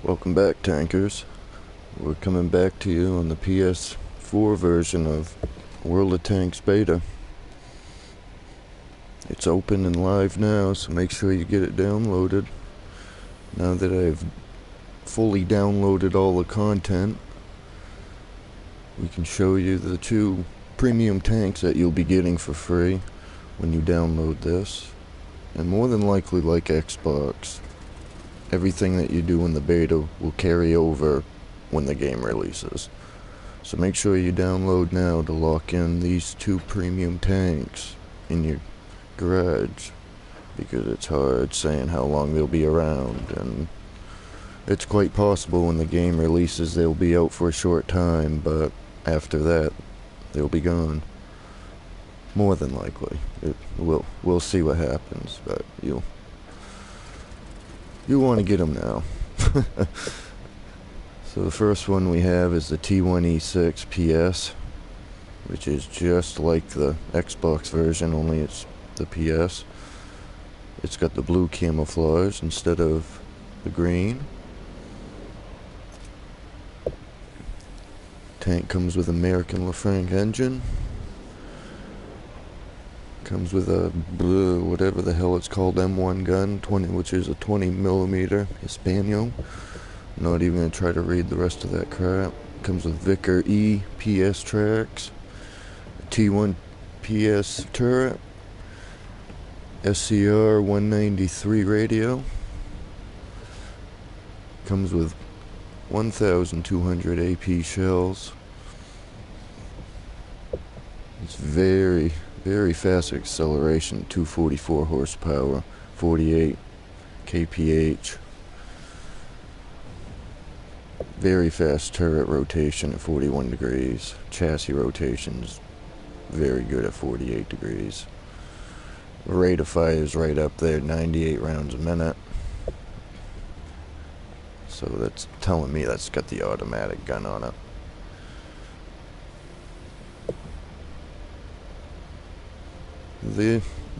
Welcome back, tankers. We're coming back to you on the PS4 version of World of Tanks Beta. It's open and live now, so make sure you get it downloaded. Now that I've fully downloaded all the content, we can show you the two premium tanks that you'll be getting for free when you download this. And more than likely, like Xbox, everything that you do in the beta will carry over when the game releases. So make sure you download now to lock in these two premium tanks in your garage, because it's hard saying how long they'll be around, and it's quite possible when the game releases they'll be out for a short time, but after that they'll be gone. More than likely. We'll see what happens, but you'll want to get them now. So the first one we have is the T1E6-PS, which is just like the Xbox version, only it's the PS. It's got the blue camouflage instead of the green. Tank comes with American Lafranc engine. Comes with a whatever the hell it's called, M1 gun, which is a 20mm Hispano. Not even gonna try to read the rest of that crap. Comes with Vickers E PS tracks, T1 PS turret, SCR 193 radio. Comes with 1,200 AP shells. It's very fast acceleration, 244 horsepower, 48 kph. Very fast turret rotation at 41 degrees. Chassis rotation's very good at 48 degrees. Rate of fire is right up there, 98 rounds a minute. So that's telling me that's got the automatic gun on it.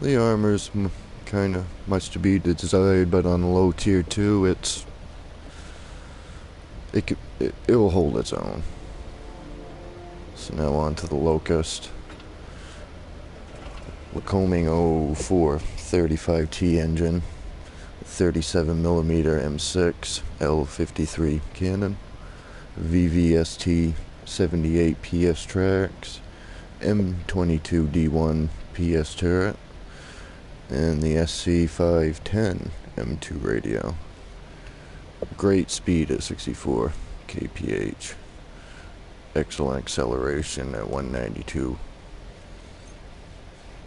The armor's kind of much to be desired, but on low tier 2, it'll hold its own. So now on to the Locust. Lycoming 04 35T engine, 37mm M6 L53 cannon, VVST 78 PS tracks, M22D1 PS turret, and the SC510 M2 radio. Great speed at 64 kph. Excellent acceleration at 192.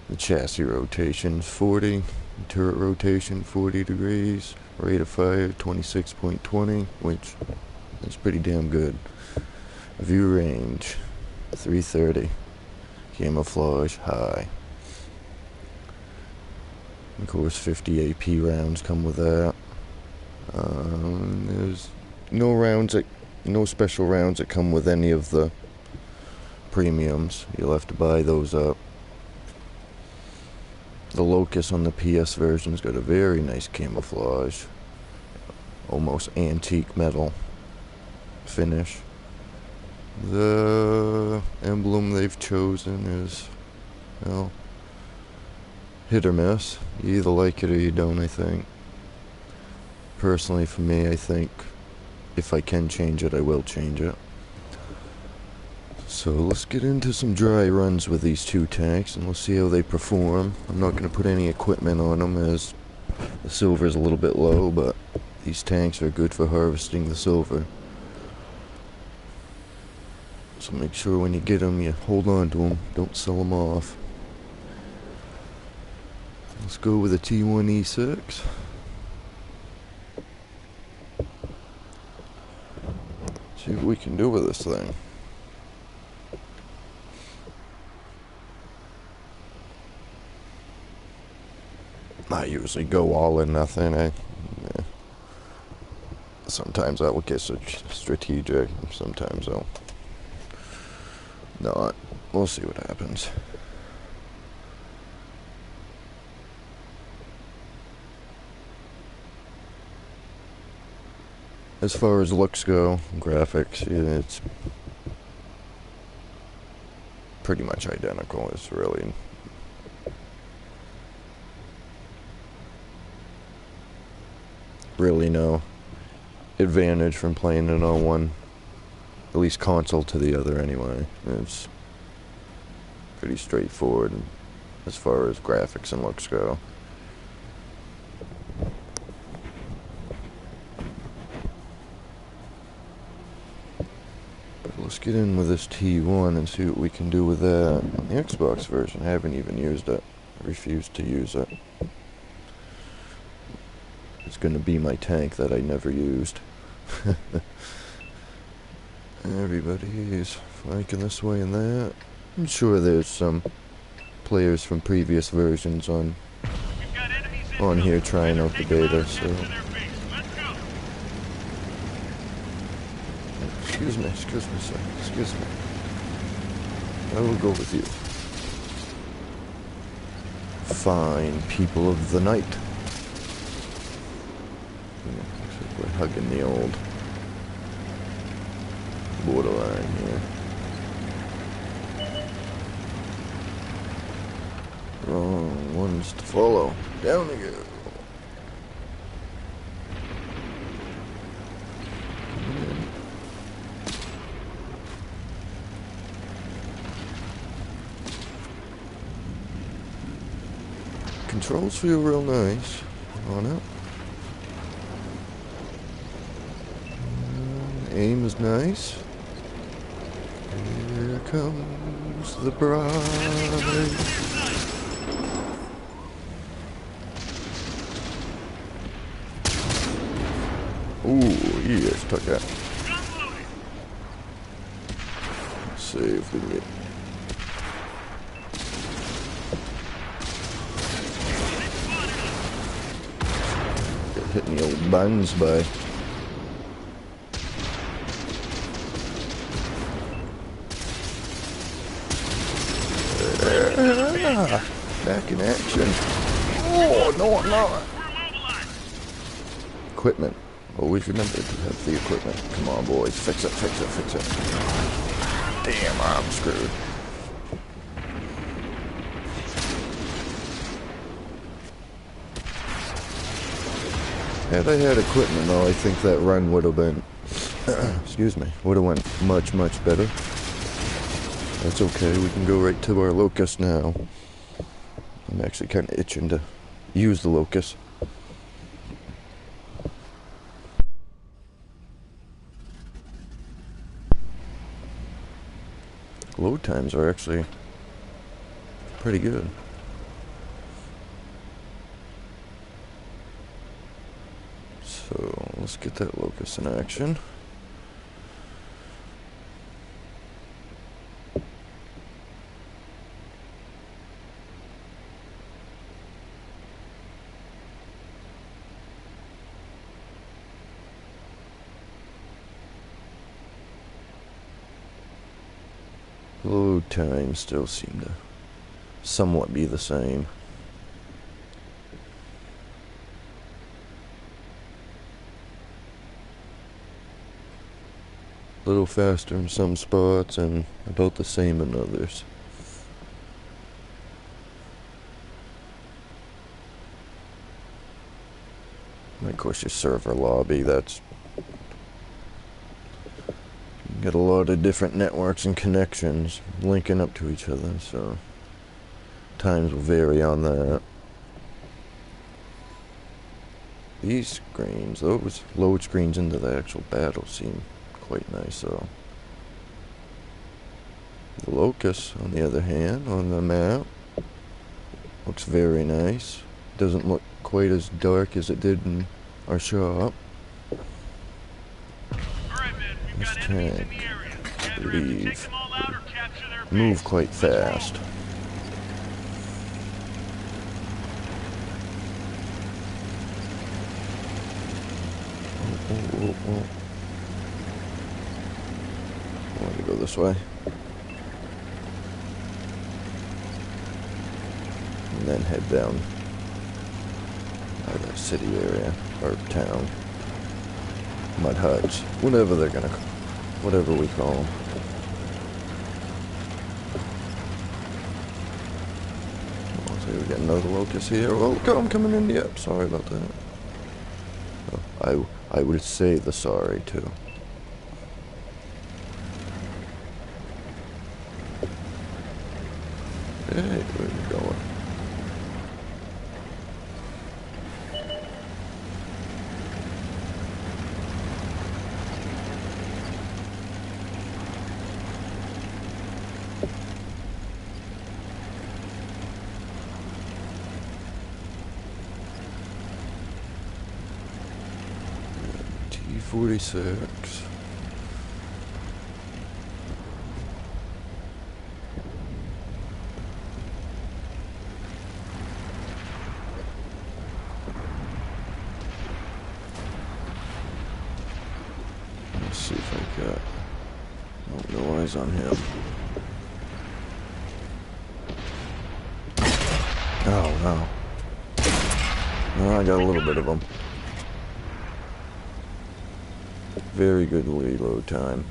The chassis rotation is 40. Turret rotation 40 degrees. Rate of fire 26.20, which is pretty damn good. View range 330. Camouflage high. Of course, 50 AP rounds come with that. There's no special rounds that come with any of the premiums. You'll have to buy those up. The Locust on the PS version's got a very nice camouflage, almost antique metal finish. The emblem they've chosen is, well, hit or miss. You either like it or you don't, I think. Personally, for me, I think if I can change it, I will change it. So let's get into some dry runs with these two tanks, and we'll see how they perform. I'm not going to put any equipment on them, as the silver is a little bit low, but these tanks are good for harvesting the silver. So make sure when you get them, you hold on to them, don't sell them off. Let's go with a T1E6. See what we can do with this thing. I usually go all in nothing. Sometimes I will get strategic, sometimes I'll not. We'll see what happens. as far as looks go, graphics, yeah, it's pretty much identical. It's really no advantage from playing it on one, at least console to the other anyway. It's pretty straightforward as far as graphics and looks go. But let's get in with this T1 and see what we can do with that. On the Xbox version, I haven't even used it. I refuse to use it. It's gonna be my tank that I never used. Everybody is flanking this way and that. I'm sure there's some players from previous versions on here trying out the beta, so... Excuse me, sir. Excuse me. I will go with you. Fine people of the night. Looks like we're hugging the old borderline here. Wrong ones to follow. Down we go. Controls feel real nice on it. Aim is nice. Here comes the bride. Ooh, yes, took that. Let's see if we can get... hitting the old buns by. Back in action. Oh, no, I'm not. Equipment. Always remember to have the equipment. Come on, boys. Fix it, fix it, fix it. Damn, I'm screwed. Had I had equipment, though, I think that run would have been, excuse me, would have went much, much better. That's okay, we can go right to our Locust now. I'm actually kind of itching to use the Locust. Load times are actually pretty good. So let's get that Locust in action. Load times still seem to somewhat be the same. A little faster in some spots and about the same in others. And of course your server lobby, that's... you get a lot of different networks and connections linking up to each other, so times will vary on that. These screens, those load screens into the actual battle seem quite nice, though. The Locust, on the other hand, on the map, looks very nice. Doesn't look quite as dark as it did in our shop. This tank, I believe, move quite fast. Oh. I want to go this way. And then head down to the city area, or town. mud huts, whatever they're gonna, whatever we call them. We got another locust here. Oh, I'm coming in. Yep, sorry about that. Oh, I would say the sorry too. Hey, where are you going? T1E6. Let's see if I got... Oh, no eyes on him. Oh, no. Oh, I got a little bit of them. Very good reload time.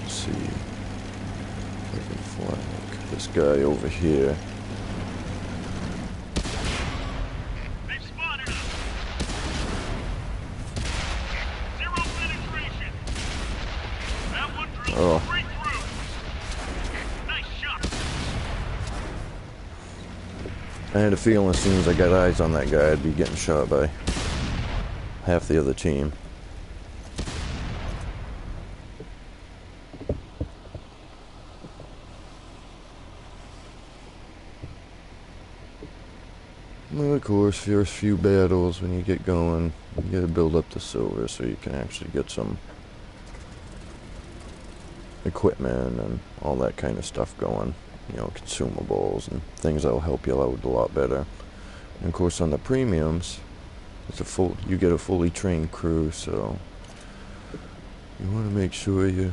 Let's see if I can flank this guy over here. They've spotted us. Zero penetration. That one drilled straight through. Nice shot. I had a feeling as soon as I got eyes on that guy, I'd be getting shot by half the other team. Well, of course, first few battles, when you get going, you gotta build up the silver so you can actually get some equipment and all that kind of stuff going. You know, consumables and things that'll help you out a lot better. And of course, on the premiums, it's you get a fully trained crew, so you want to make sure you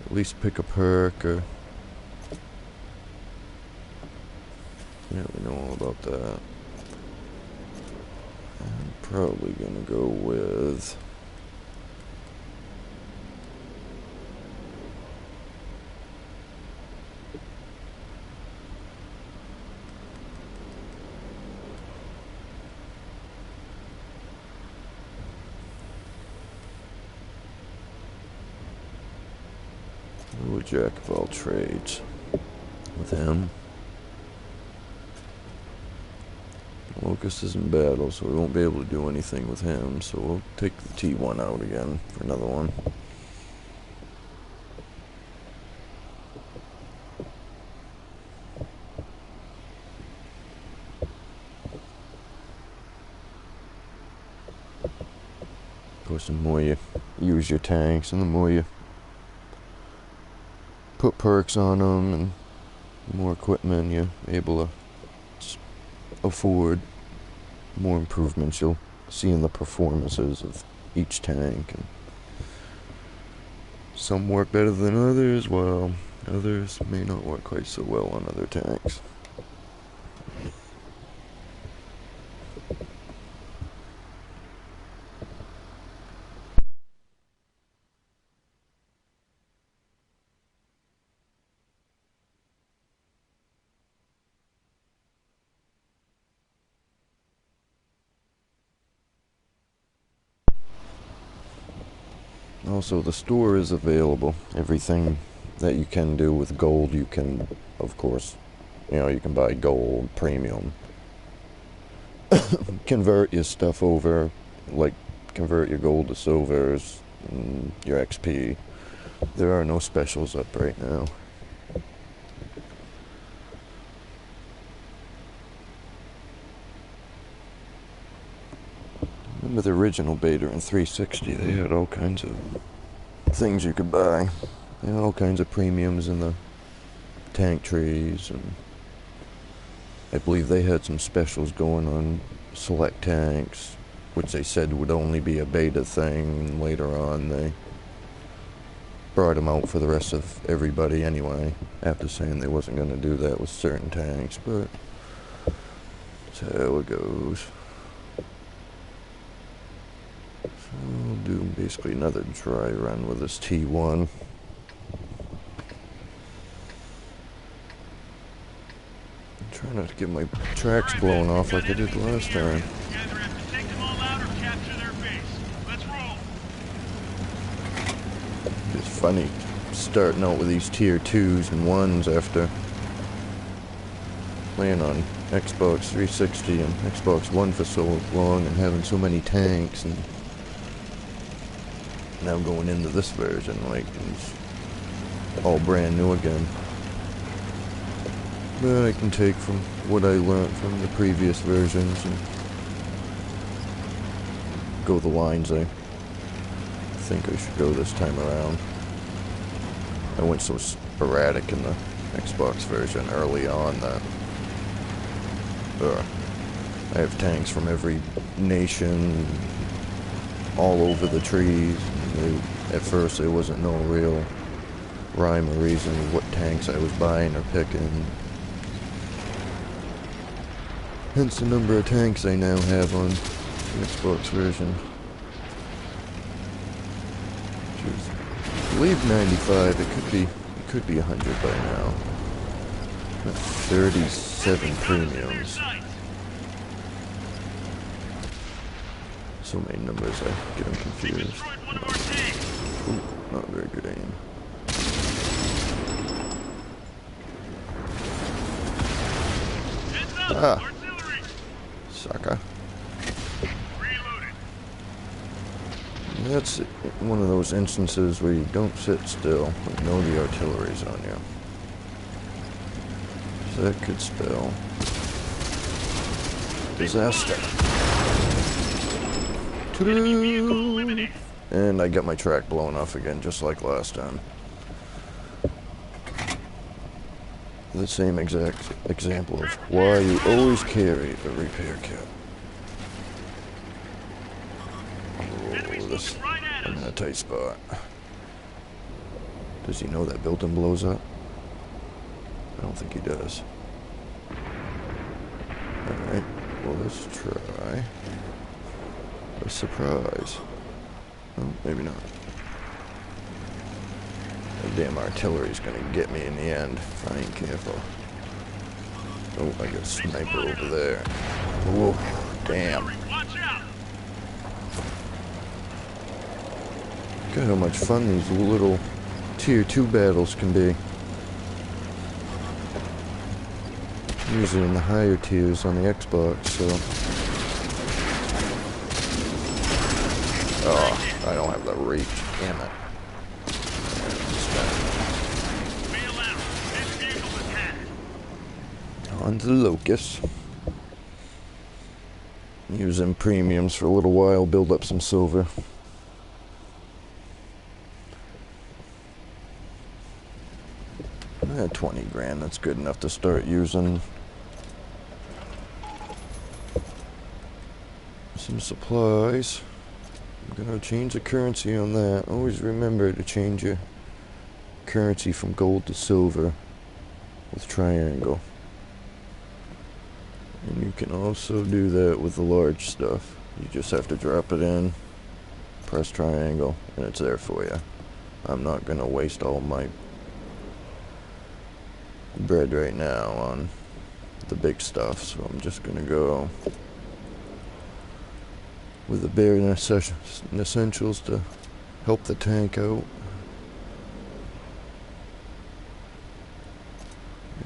at least pick a perk or... Yeah, we know all about that. I'm probably gonna go with... Jack of all trades with him. Locust is in battle, so we won't be able to do anything with him, so we'll take the T1 out again for another one. Of course, the more you use your tanks and the more you put perks on them and the more equipment you're able to afford, more improvements you'll see in the performances of each tank. And some work better than others, while others may not work quite so well on other tanks. Also, the store is available. Everything that you can do with gold, you can, of course, you can buy gold, premium. Convert your stuff over, like convert your gold to silvers, and your XP. There are no specials up right now. Remember the original beta in 360, they had all kinds of things you could buy. They had all kinds of premiums in the tank trees, and I believe they had some specials going on select tanks, which they said would only be a beta thing, and later on they brought them out for the rest of everybody anyway, after saying they wasn't going to do that with certain tanks. But That's how it goes. So I'll do basically another dry run with this T1. Try not to get my tracks blown off like I did last time. Either have to take them all out or capture their base. Let's roll. It's funny starting out with these tier 2s and 1s after playing on Xbox 360 and Xbox One for so long and having so many tanks, and now going into this version like it's all brand new again. But I can take from what I learned from the previous versions and go the lines I think I should go this time around. I went so sporadic in the Xbox version early on that I have tanks from every nation all over the trees. At first there wasn't no real rhyme or reason of what tanks I was buying or picking. Hence the number of tanks I now have on the Xbox version. Which is, I believe 95, it could be 100 by now. That's 37 premiums. So many numbers, I get them confused. Ooh, not very good aim. Ah. Sucker. That's one of those instances where you don't sit still but know the artillery's on you. So that could spell disaster. And I got my track blown off again, just like last time. The same exact example of why you always carry a repair kit. Oh, this, I'm in a tight spot. Does he know that building blows up? I don't think he does. Alright, well, let's try a surprise. Oh, maybe not. That damn artillery's gonna get me in the end if I ain't careful. Oh, I got a sniper over there. Whoa, damn. Look at how much fun these little tier 2 battles can be. Usually in the higher tiers on the Xbox, so... Oh, I don't have the reach. Damn it. On to the Locust. Use them premiums for a little while, build up some silver. I had 20 grand, that's good enough to start using some supplies. I'm gonna change the currency on that. Always remember to change your currency from gold to silver with triangle. And you can also do that with the large stuff. You just have to drop it in, press triangle, and it's there for you. I'm not gonna waste all my bread right now on the big stuff, so I'm just gonna go with the bare essentials to help the tank out.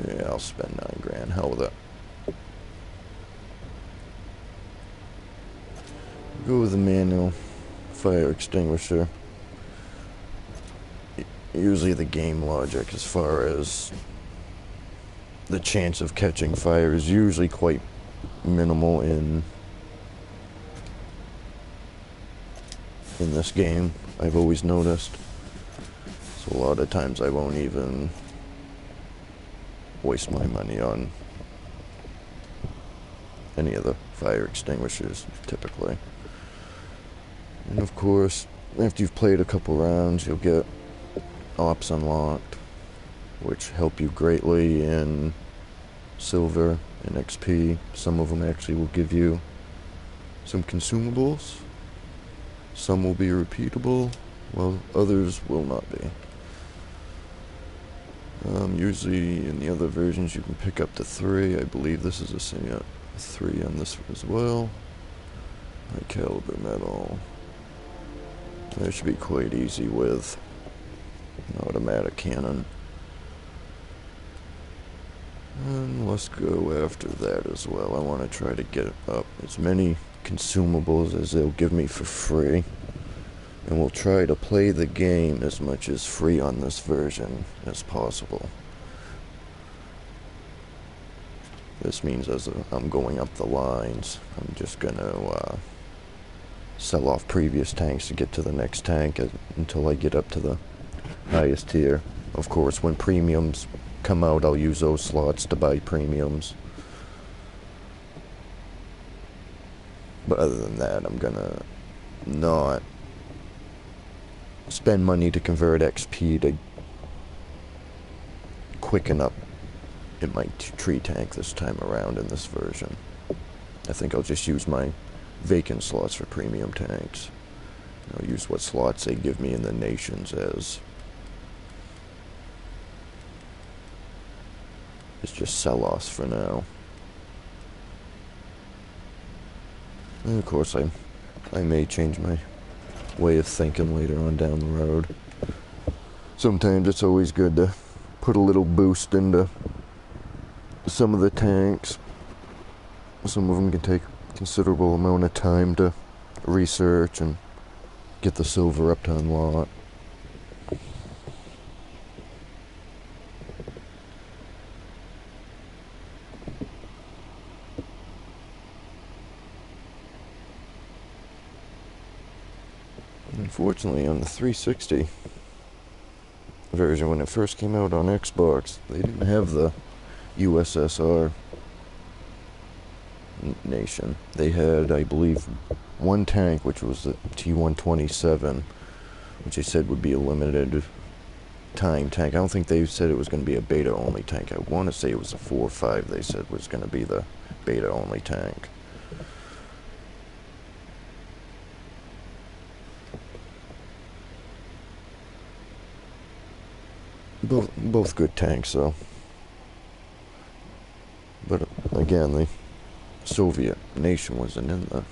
Yeah, I'll spend 9 grand, hell with it. Go with the manual fire extinguisher. Usually the game logic as far as the chance of catching fire is usually quite minimal in this game, I've always noticed. So a lot of times I won't even waste my money on any of the fire extinguishers, typically. And of course, after you've played a couple rounds, you'll get ops unlocked, which help you greatly in silver and XP. Some of them actually will give you some consumables. Some will be repeatable, while others will not be. Usually in the other versions you can pick up to 3. I believe this is a 3 on this as well. High caliber metal. That should be quite easy with an automatic cannon. And let's go after that as well. I want to try to get up as many consumables as they'll give me for free. And we'll try to play the game as much as free on this version as possible. This means as I'm going up the lines, I'm just going to sell off previous tanks to get to the next tank until I get up to the highest tier. Of course, when premiums come out, I'll use those slots to buy premiums. But other than that, I'm gonna not spend money to convert XP to quicken up in my tree tank this time around in this version. I think I'll just use my vacant slots for premium tanks. I'll use what slots they give me in the nations as it's just sell-offs for now. And of course I may change my way of thinking later on down the road. Sometimes it's always good to put a little boost into some of the tanks. Some of them can take a considerable amount of time to research and get the silver up to unlock. Unfortunately, on the 360 version, when it first came out on Xbox, they didn't have the USSR nation. They had, I believe, one tank, which was the T127, which they said would be a limited time tank. I don't think they said it was going to be a beta-only tank. I want to say it was a 4 or 5 they said was going to be the beta-only tank. Both good tanks, though. But again, the Soviet nation wasn't in the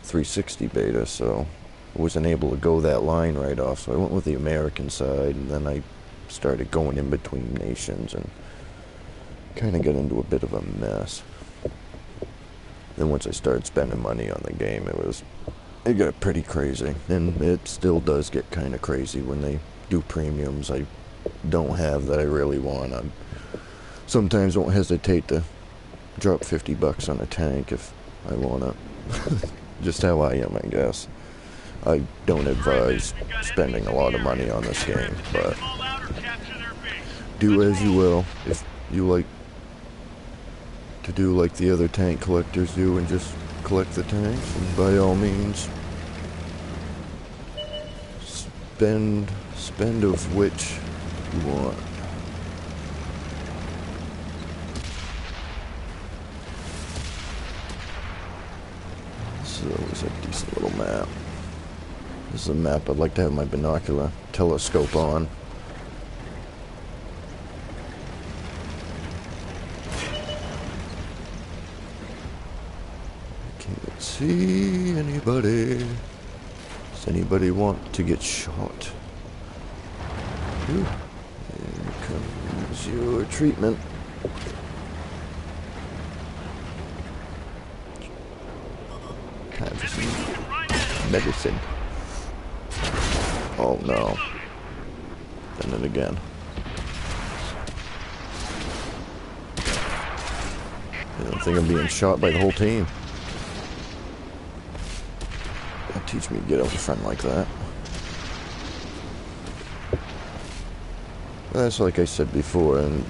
360 beta, so I wasn't able to go that line right off. So I went with the American side, and then I started going in between nations and kind of got into a bit of a mess. Then once I started spending money on the game, it got pretty crazy, and it still does get kind of crazy when they do premiums I don't have that I really want. I sometimes won't hesitate to drop $50 on a tank if I want to. Just how I am, I guess. I don't advise spending a lot of money on this game, but do as you will. If you like to do like the other tank collectors do and just collect the tanks, and by all means spend of which you want. So it's a decent little map. This is a map I'd like to have my binocular telescope on. Can't see anybody. Does anybody want to get shot? Ooh. Here comes your treatment. Have some medicine. Oh no. Done it again. I don't think I'm being shot by the whole team. That'll teach me to get out the front like that. That's like I said before, and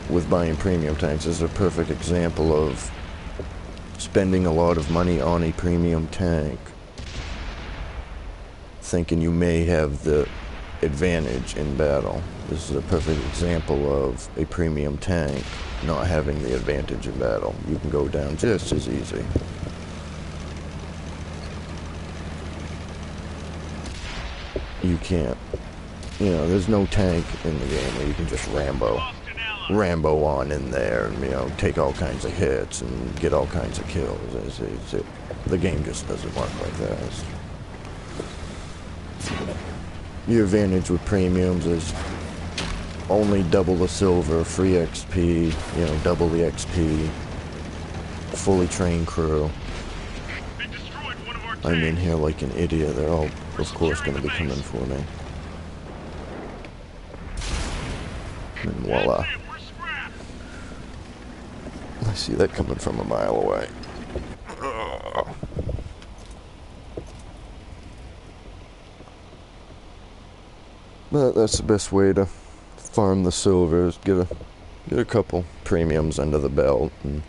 with buying premium tanks, this is a perfect example of spending a lot of money on a premium tank, thinking you may have the advantage in battle. This is a perfect example of a premium tank not having the advantage in battle. You can go down just as easy. You can't. You know, there's no tank in the game where you can just Rambo on in there and, you know, take all kinds of hits and get all kinds of kills. The game just doesn't work like that. Your advantage with premiums is only double the silver, free XP, you know, double the XP, fully trained crew. I'm in here like an idiot. They're all, of course, going to be coming for me. And voila. I see that coming from a mile away. But that's the best way to farm the silvers. Get a couple premiums under the belt and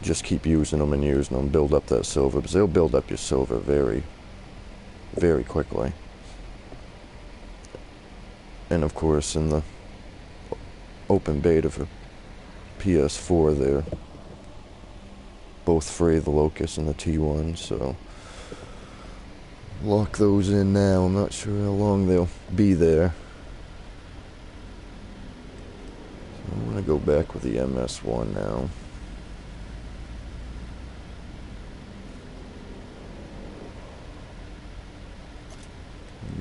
just keep using them and using them. Build up that silver, because they'll build up your silver very, very quickly. And of course, in the open beta for PS4, they're both free, the Locust and the T1, so lock those in now. I'm not sure how long they'll be there. So I'm going to go back with the MS1 now.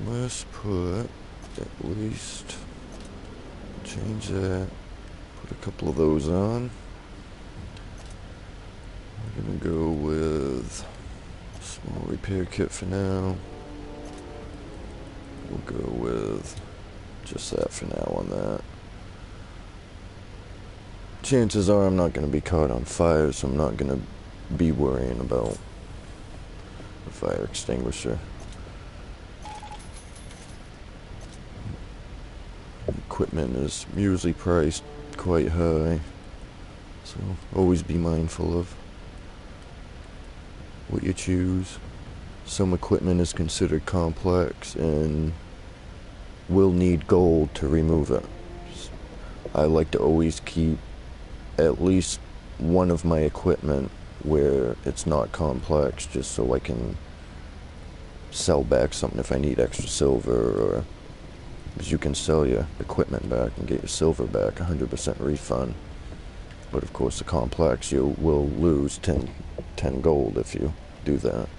Let's put at least, change that, put a couple of those on. We're going to go with small repair kit for now. We'll go with just that for now on that. Chances are I'm not going to be caught on fire, so I'm not going to be worrying about the fire extinguisher. Equipment is usually priced quite high, so always be mindful of what you choose. Some equipment is considered complex and will need gold to remove it. I like to always keep at least one of my equipment where it's not complex, just so I can sell back something if I need extra silver, or because you can sell your equipment back and get your silver back, 100% refund. But of course, the complex, you will lose 10 gold if you do that.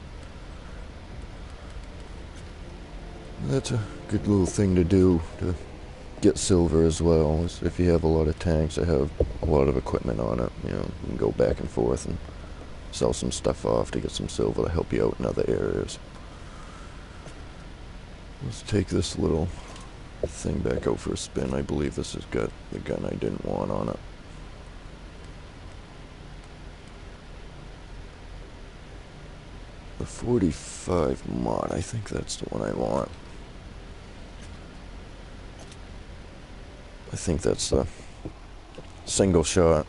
That's a good little thing to do to get silver as well. Is if you have a lot of tanks that have a lot of equipment on it, you know, you can go back and forth and sell some stuff off to get some silver to help you out in other areas. Let's take this little thing back out for a spin. I believe this has got the gun I didn't want on it. The 45 mod, I think that's the one I want. I think that's the single shot.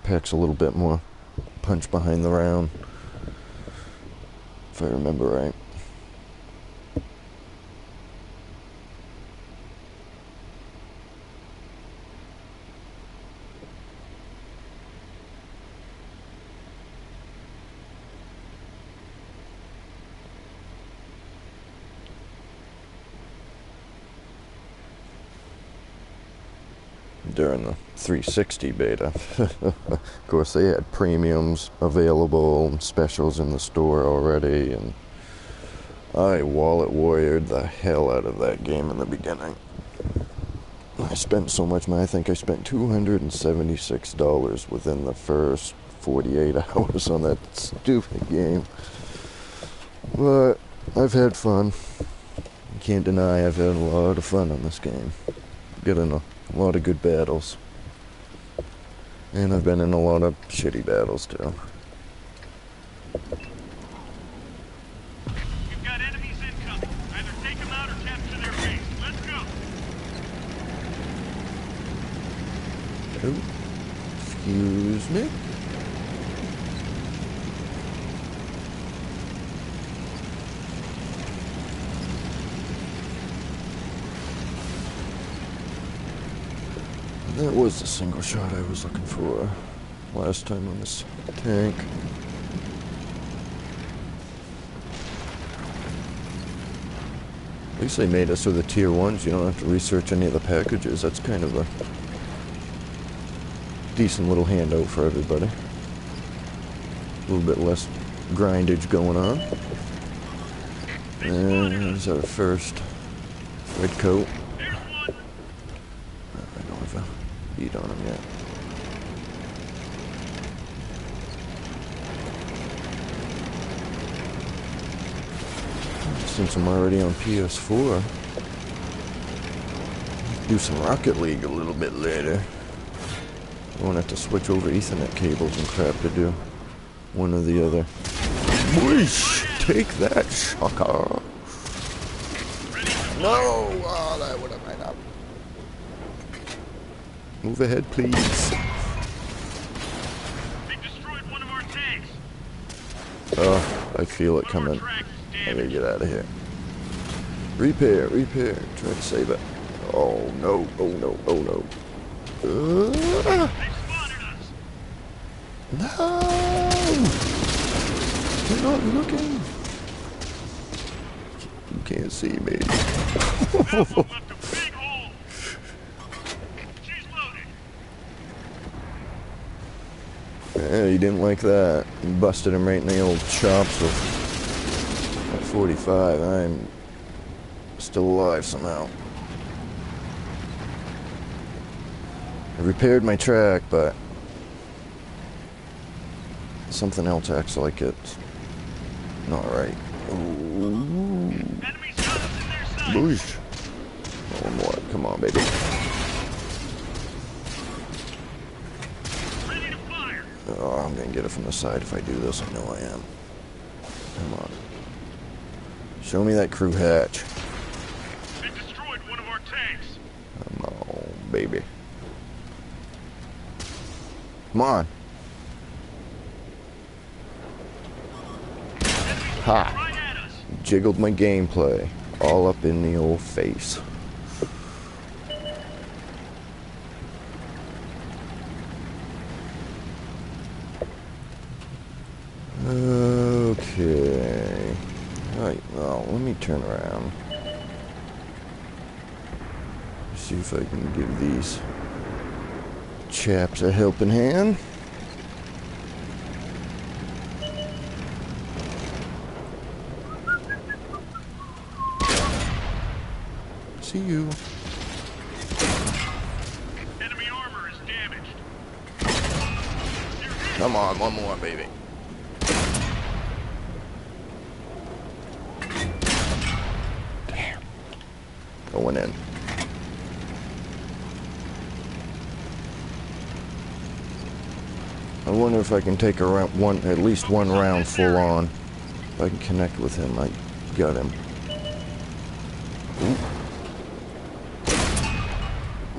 Packs a little bit more punch behind the round, if I remember right. During the 360 beta. Of course, they had premiums available, specials in the store already, and I wallet warriored the hell out of that game in the beginning. I spent so much money. I think I spent $276 within the first 48 hours on that stupid game. But I've had fun. You can't deny I've had a lot of fun on this game. Getting a lot of good battles. And I've been in a lot of shitty battles too. You've got enemies incoming. Either take them out or capture their base. Let's go. Oh, excuse me. That was the single shot I was looking for last time on this tank. At least they made us with the tier 1s. You don't have to research any of the packages. That's kind of a decent little handout for everybody. A little bit less grindage going on. And there's our first red coat. I don't have a beat on him yet. Since I'm already on PS4, do some Rocket League a little bit later. I won't have to switch over Ethernet cables and crap to do one or the other. Whoosh! Take that, shocker! No! Oh, that would have made up. Move ahead, please. They destroyed one of our tanks. Oh, I feel it coming. I gotta get out of here. Repair, repair. Try to save it. Oh no, oh no, oh no. They spotted us. No! They're not looking. You can't see me. Left a big hole. She's loaded. Yeah, he didn't like that. He busted him right in the old chops with 45. I'm still alive somehow. I repaired my track, but something else acts like it's not right. Ooh. Enemies got us in their sights. Boosh. One more. Come on, baby. Ready to fire. Oh, I'm gonna get it from the side if I do this. I know I am. Come on. Show me that crew hatch. They destroyed one of our tanks. Come on, baby. Come on. Ha! Right at us. Jiggled my gameplay. All up in the old face. Okay. Alright, well, let me turn around. See if I can give these chaps a helping hand. See you. Enemy armor is damaged. Come on, one more, baby. Damn. Going in. I wonder if I can take at least one round full on. If I can connect with him, I got him.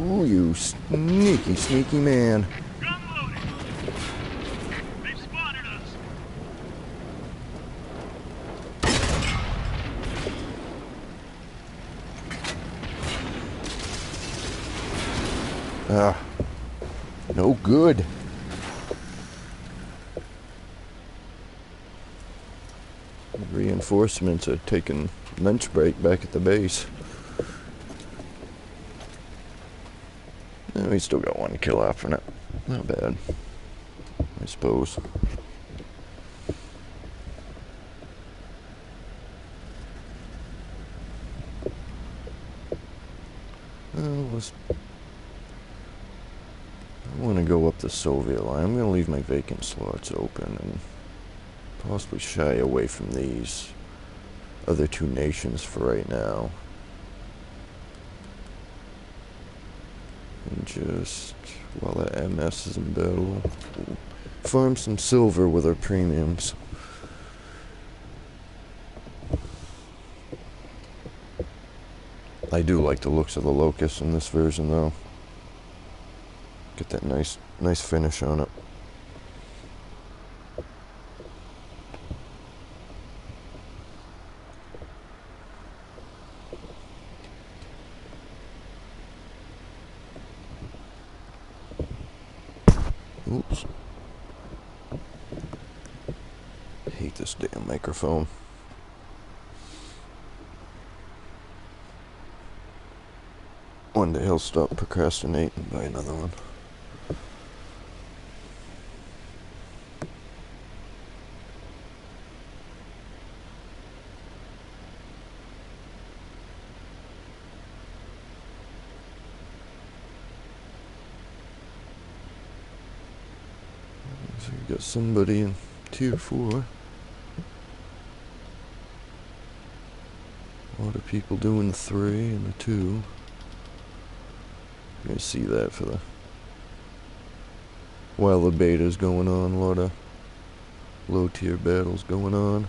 Ooh, you sneaky, sneaky man. Gun loaded. They've spotted us. Ah, no good. Reinforcements are taking lunch break back at the base. We still got one kill after it. Not bad, I suppose. I want to go up the Soviet line. I'm going to leave my vacant slots open and possibly shy away from these other two nations for right now. And just, while that MS is in battle, farm some silver with our premiums. I do like the looks of the Locust in this version, though. Get that nice finish on it. Oops. Hate this damn microphone. One day I'll stop procrastinating and buy another one. So you got somebody in tier 4. A lot of people doing 3 and a 2. You're gonna see that for the while the beta's going on. A lot of low tier battles going on.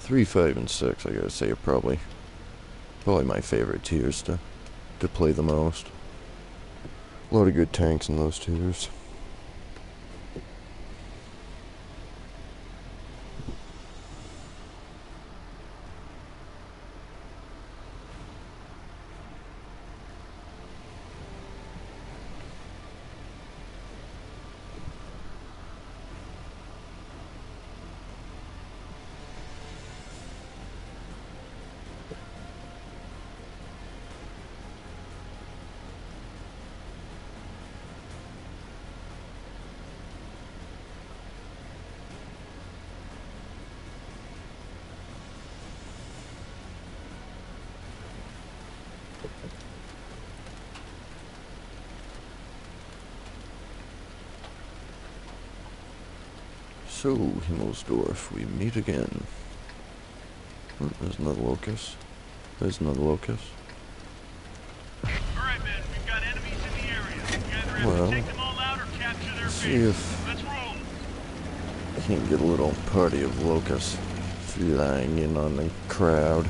3, 5, and 6, I gotta say, are probably my favorite tiers to play the most. A lot of good tanks in those tiers. So, Himmelsdorf, we meet again. Oh, there's another Locust. There's another Locust. Alright, men, we've got enemies in the area. Either have Well, to take them all out or capture their see base. if Let's roll. can't get a little party of Locusts flying in on the crowd.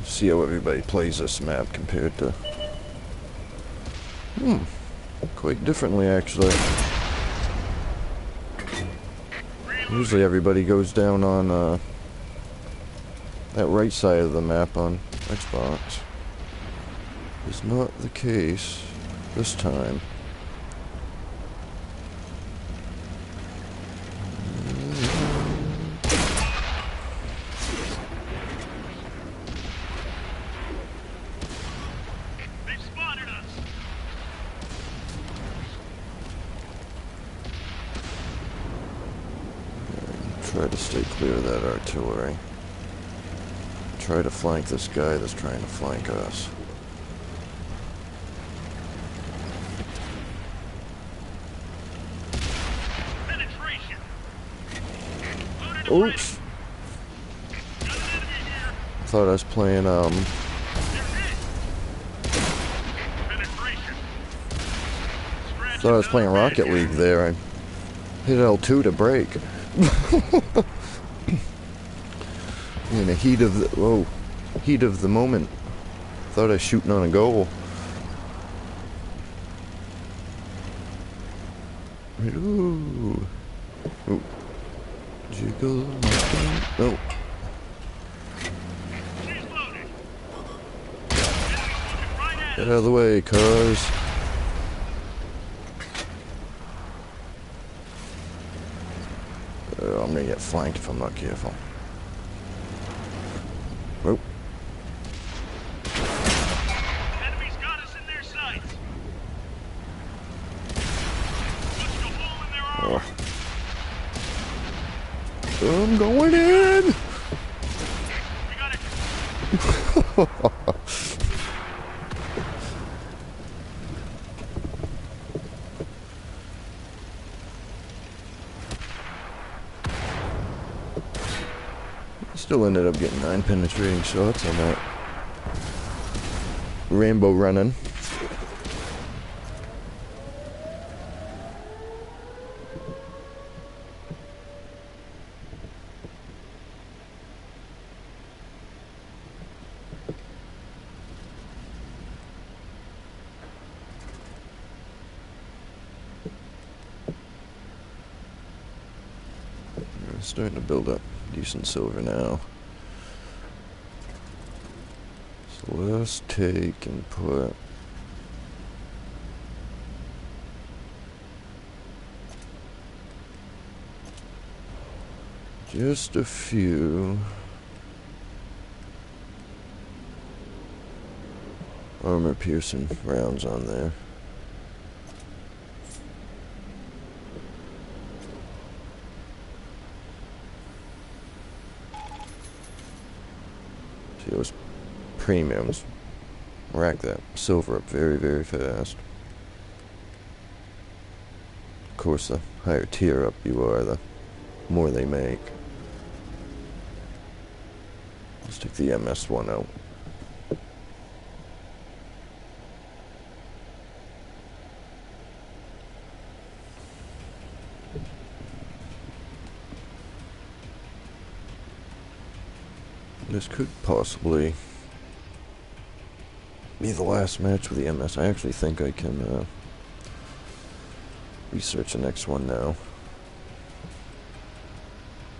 See how everybody plays this map compared to... quite differently, actually. Usually everybody goes down on that right side of the map on Xbox. It's not the case this time. They've spotted us. Try to stay clear of that artillery. Try to flank this guy that's trying to flank us. Penetration. Loaded and ready. Oops! Got an enemy here. Thought I was playing, They're hit. Penetration. Scratch thought I was playing another Rocket man. League there. I hit L2 to break. In the heat of the moment. Thought I was shooting on a goal. Ooh. Ooh. Jiggle. No. She's loaded. Enemy's looking right at Get us. out of the way, cuz. I'm gonna get flanked if I'm not careful. Oh. Enemies got us in their sights. Punched a hole in their armor. I'm going in! We got it. Still ended up getting 9 penetrating shots on that rainbow running. starting to build up decent silver now. So let's take and put just a few armor piercing rounds on there. See, those premiums rack that silver up very, very fast. Of course, the higher tier up you are, the more they make. Let's take the MS1 out. This could possibly be the last match with the MS. I actually think I can research the next one now.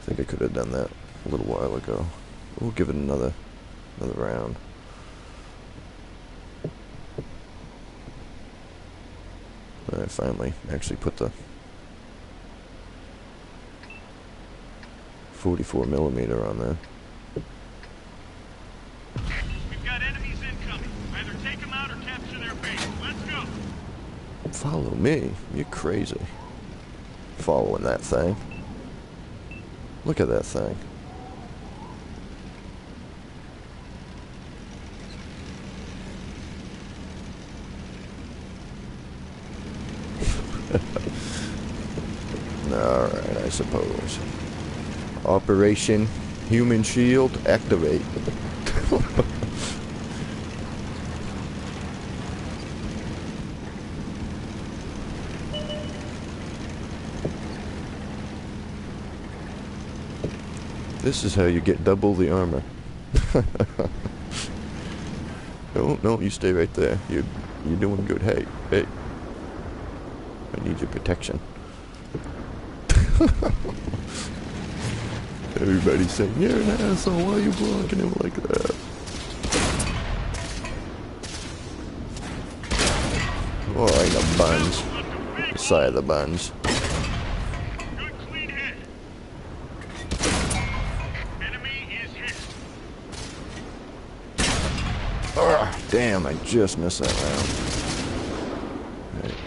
I think I could have done that a little while ago. We'll give it another round. I finally actually put the 44mm on there. We've got enemies incoming. Either take them out or capture their base. Let's go. Follow me? You're crazy. Following that thing. Look at that thing. Alright, I suppose. Operation Human Shield activate. This is how you get double the armor. No, you stay right there. You're doing good. Hey, I need your protection. Everybody's saying, you're an asshole, why are you blocking him like that? Oh, I got buns. The side of the buns. Good clean hit. Enemy is hit. Ah, damn, I just missed that round. Right.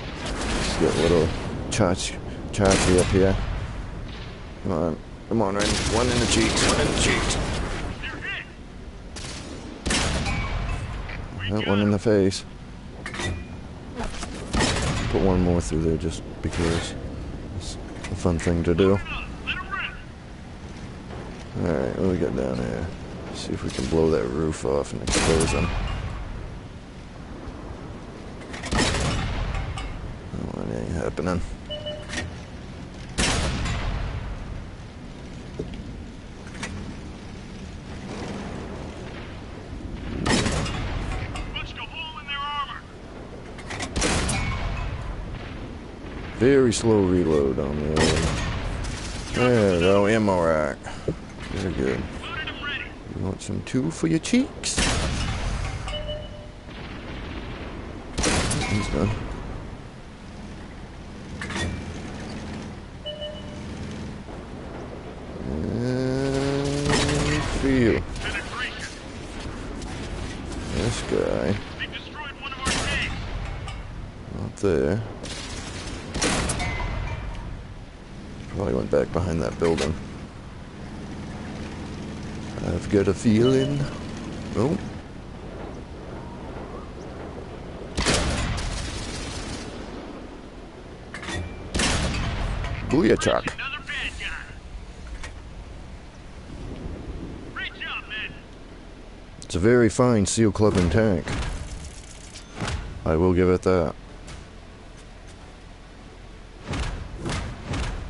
Let's get a little Chachi up here. Come on, Randy. One in the cheeks, one in the cheeks. You're hit. One in the face. Put one more through there just because it's a fun thing to do. Let him rip. Alright, what do we got down here? See if we can blow that roof off and expose them. Oh, it ain't happening. Punched a hole in their armor. Very slow reload on the other. There we go, ammo rack. Very good. Loaded and ready. You want some too for your cheeks? He's done. And feel. Penetration. This guy They destroyed one of our tanks. up there. Probably went back behind that building. I've got a feeling. Oh. Booyah! Another bad guy. Great job, man. It's a very fine seal clubbing tank. I will give it that.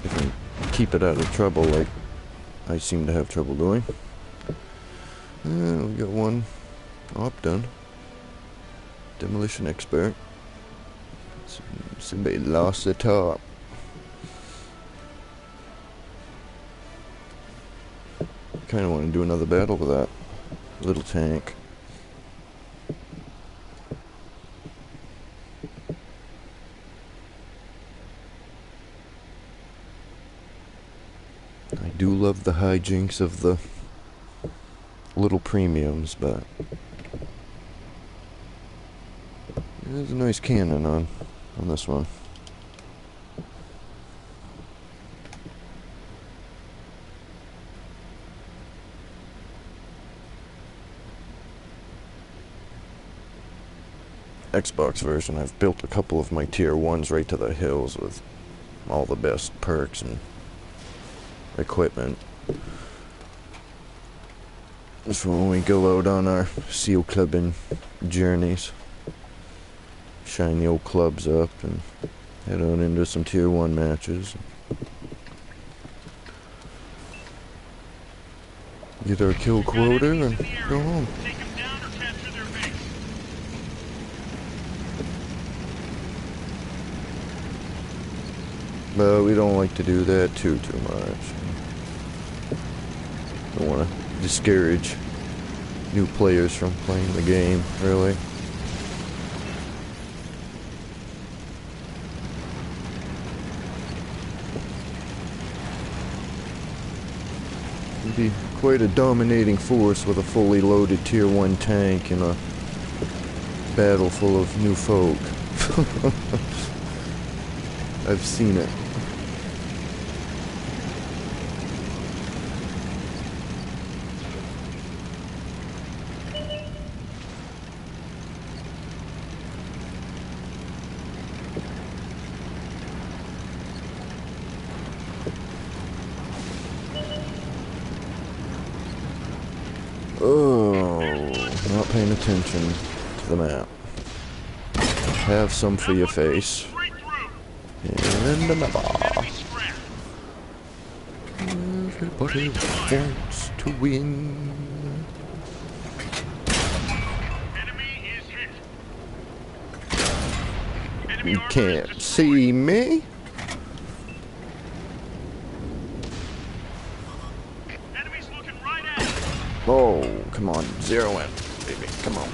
If I keep it out of trouble like I seem to have trouble doing. We got one op done. Demolition expert. Somebody lost the top. kind of want to do another battle with that little tank. I do love the hijinks of the little premiums, but there's a nice cannon on this one. Xbox version, I've built a couple of my tier 1s right to the hills with all the best perks and equipment. So when we go out on our seal clubbing journeys, shine the old clubs up and head on into some tier 1 matches. Get our kill quota and go home. Take them down or capture their base. But we don't like to do that too much. Don't want to discourage new players from playing the game, really. It'd be quite a dominating force with a fully loaded tier 1 tank in a battle full of new folk. I've seen it. Oh, not paying attention to the map. Have some for your face. Straight through. And the map. Enemy scrap. Everybody wants to win. Enemy is hit. Enemy You armor is can't destroyed. see me. Enemies looking right at us. Oh, come on, zero in, baby, come on.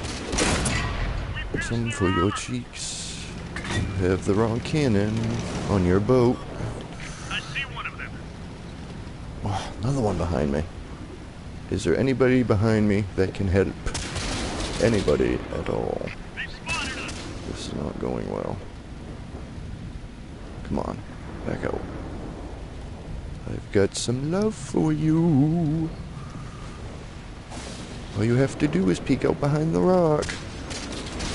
Some for your cheeks. You have the wrong cannon on your boat. I see one of them. Oh, another one behind me. Is there anybody behind me that can help? Anybody at all? They've spotted us. This is not going well. Come on, back out. I've got some love for you. All you have to do is peek out behind the rock,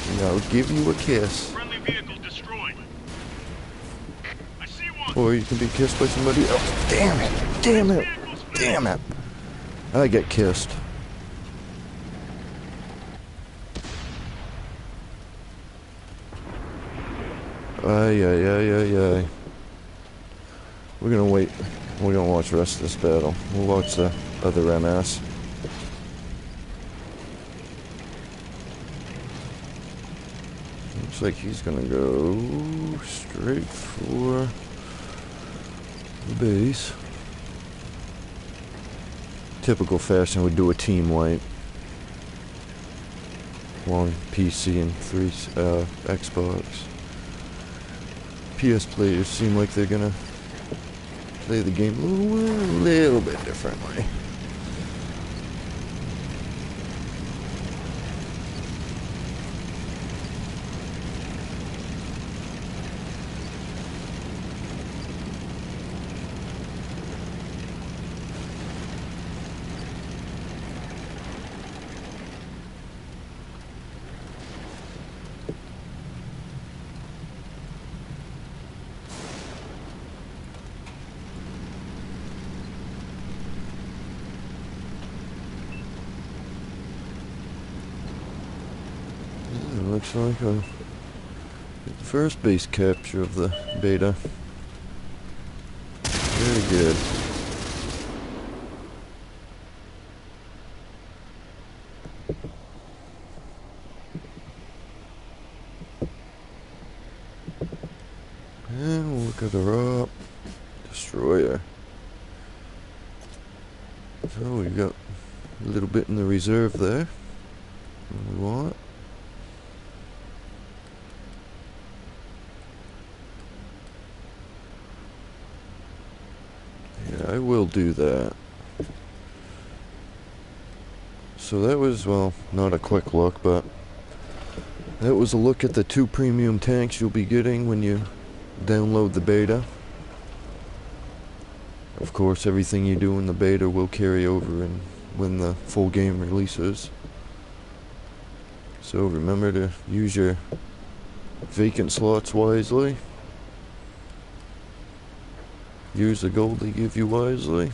and I'll give you a kiss. Friendly vehicle destroyed. I see one. Or you can be kissed by somebody else. Damn it! Damn it! Damn it! I get kissed. Ay, ay, ay, ay, ay. We're gonna wait. We're gonna watch the rest of this battle. We'll watch the other MS. Looks like he's gonna go straight for the base. Typical fashion would do a team wipe. One PC and 3 Xbox. PS players seem like they're gonna play the game a little bit differently. Looks like the first base capture of the beta. Very good. And we'll look at her up. Destroyer. So we've got a little bit in the reserve there. What we want. Yeah, I will do that. So that was, well, not a quick look, but that was a look at the 2 premium tanks you'll be getting when you download the beta. Of course, everything you do in the beta will carry over and when the full game releases. So remember to use your vacant slots wisely. Use the gold they give you wisely.